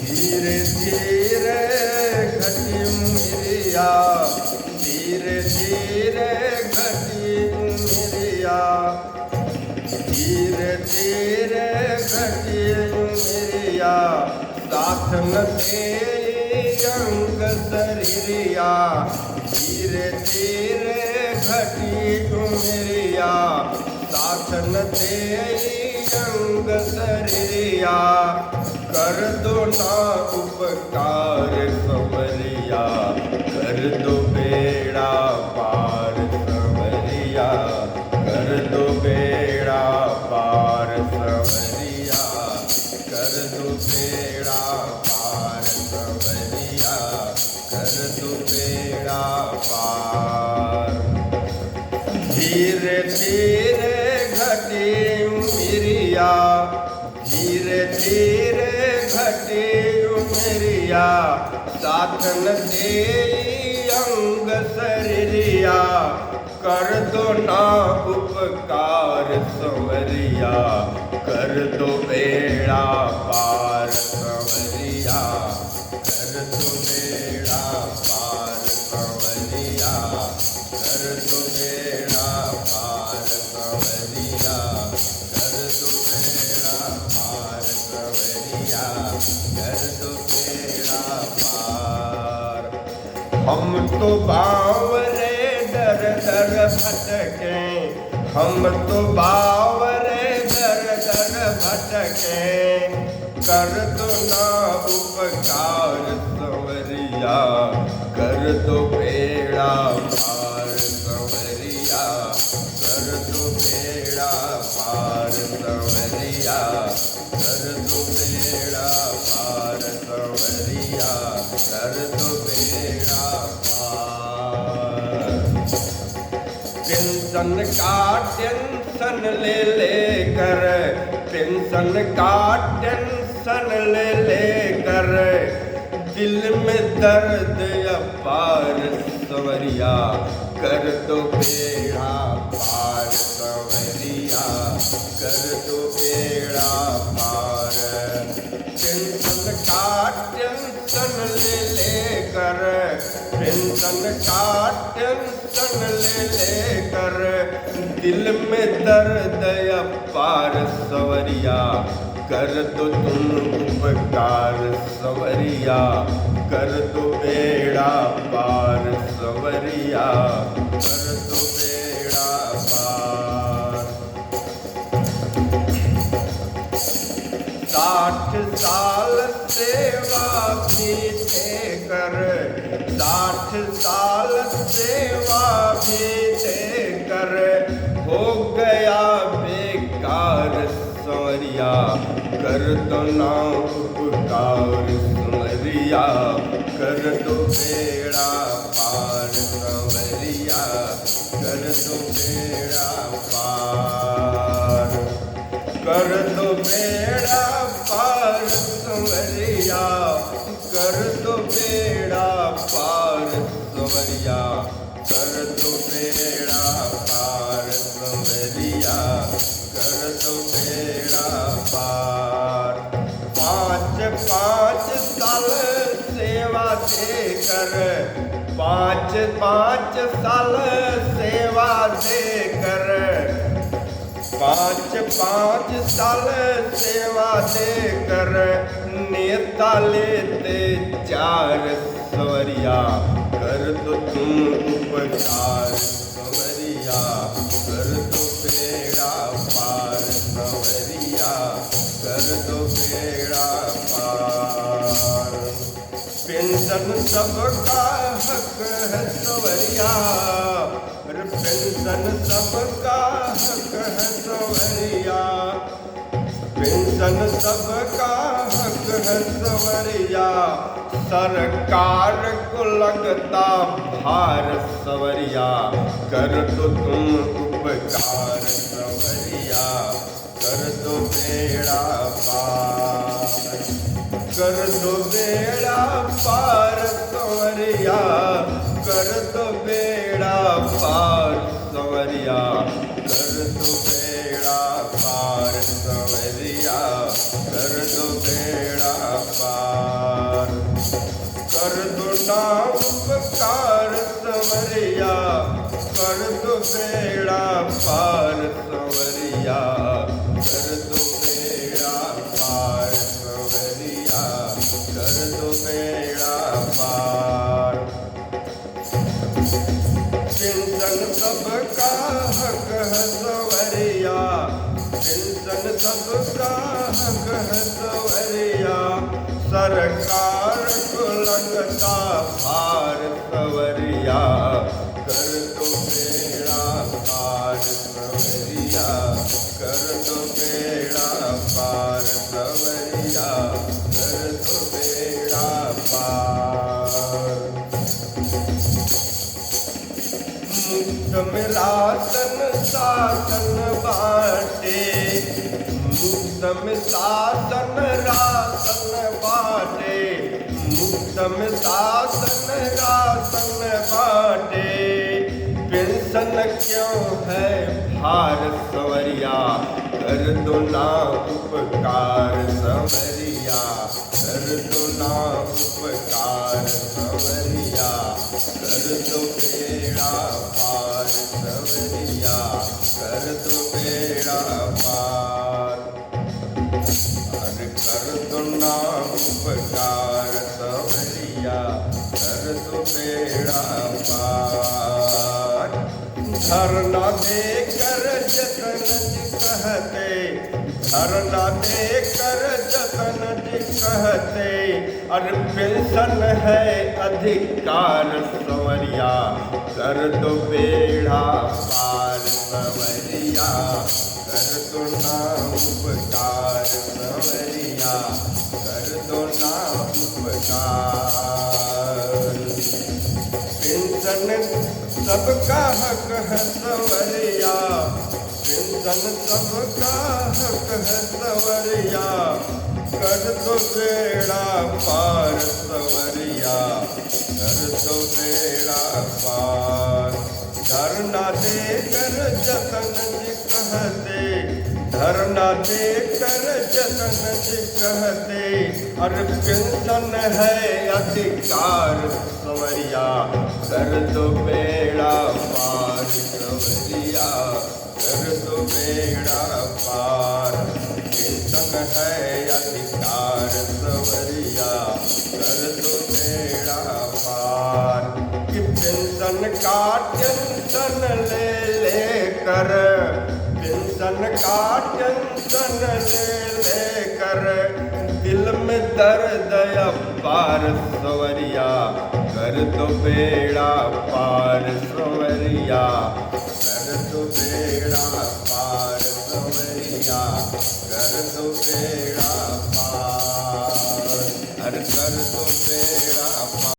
धीरे धीरे घटी उमरिया, धीरे धीरे घटी उमरिया, धीरे धीरे घटी उमरिया, साथ न तेरी अंग शरीरिया, धीरे धीरे घटी उमरिया, साथ न तेरी अंग शरीरिया, कर दो ना उपकार संवरिया, कर दो बेड़ा पार संवरिया, कर दो बेड़ा पार संवरिया, कर दो बेड़ा पार संवरिया, कर दो बेड़ा पार। धीरे धीरे घटी उमरिया, धीरे धीरे घटी उमरिया, साथ न तेरी अंग शरीरिया, कर दो ना उपकार संवरिया, कर दो बेड़ा पार संवरिया, कर दो बेड़ा पार संवरिया, कर दो बेड़ा पार संवरिया, कर दो बेड़ा पार संवरिया, कर दो बेड़ा पार। हम तो बावरे दर दर भटके, हम तो बावरे दर दर भटके, कर दो ना उपकार संवरिया, कर दो बेड़ा पार संवरिया, कर दो बेड़ा पार संवरिया, कर दो बेड़ा पार संवरिया, कर दो बेड़ा पार। पेंशन का टेंशन ले लेकर, पेंशन का टेंशन ले लेकर, दिल में दर्द अपार संवरिया, कर दो बेड़ा पार संवरिया, कर दो बेड़ा पार। पेंशन का टेंशन ले लेकर, पेंशन का टेंशन ले लेकर, दिल में दर्द अपार संवरिया, कर दो तुम उपकार संवरिया, कर दो बेड़ा पार संवरिया, कर दो बेड़ा पार। 60 साल सेवा भी कर, 60 साल सेवा भी कर, हो गया बेकार संवरिया, कर दो ना उपकार संवरिया, कर दो बेड़ा पार संवरिया, कर दो बेड़ा पार, कर दो बेड़ा पार संवरिया, कर दो बेड़ा पार संवरिया, कर दो बेड़ा पार संवरिया, कर दो बेड़ा पार। 5-5 साल सेवा दे कर, 5-5 साल सेवा दे कर, 5-5 साल सेवा दे कर, नेता लेते 4 संवरिया, कर दो तुम उपकार संवरिया, कर दो बेड़ा पार संवरिया, कर दो बेड़ा पार। पेंशन सबका हक है संवरिया, पेंशन सबका हक है संवरिया, पेंशन सबका हक है सवरिया, सरकार को लगता भार सवरिया, कर दो तुम उपकार सवरिया, कर दो बेड़ा पार, कर दो बेड़ा पार सवरिया, कर दो बेड़ा पार सवरिया, कर दो बेड़ा पार सवरिया, कर दो बेड़ा पार, कर दो ना उपकार सवरिया, कर दो बेड़ा पार सवरिया, कर दो बेड़ा पार सवरिया, कर दो बेड़ा पार। पेंशन सबका हक है सवरिया, पेंशन सबका हक है सवरिया, सरकार को लगता भार सवरिया, कर दो बेड़ा पार सवरिया, कर दो बेड़ा पार सवरिया, कर दो बेड़ा पार। मुफ्त में राशन शासन बाटे, मुफ्त में शासन राशन बाटे, मुफ्त में शासन राशन बाटे, पेंशन क्यों है भार सवरिया, कर दो ना उपकार सवरिया, कर दो ना उपकार सवरिया, कर दो बेड़ा पार सवरिया, कर दो बेड़ा पार, अरे कर दो ना उपकार सवरिया, कर दो बेड़ा पार। धरना देकर जतन जी कहते, धरना देकर जतन जी कहते, अरे पेंशन है अधिकार सवरिया, कर दो बेड़ा पार सवरिया, कर दो ना उपकार सवरिया, कर दो ना उपकार। पेंशन सबका हक है सवरिया, पेंशन सबका हक है सवरिया, कर दो बेड़ा पार सवरिया, कर दो बेड़ा पार। धरना देकर जतन जी कहते, धरना देकर जतन जी कहते, अरे पेंशन है अधिकार सवरिया, कर दो बेड़ा पार सवरिया, कर दो बेड़ा पार। पेंशन है अधिकार सवरिया, कर दो बेड़ा पार। कि पेंशन का टेंशन ले लेकर, पेंशन का टेंशन ले लेकर, दिल में दर्द अपार सवरिया, कर दो बेड़ा पार सवरिया, कर दो बेड़ा पार सवरिया, कर दो बेड़ा पार, अरे कर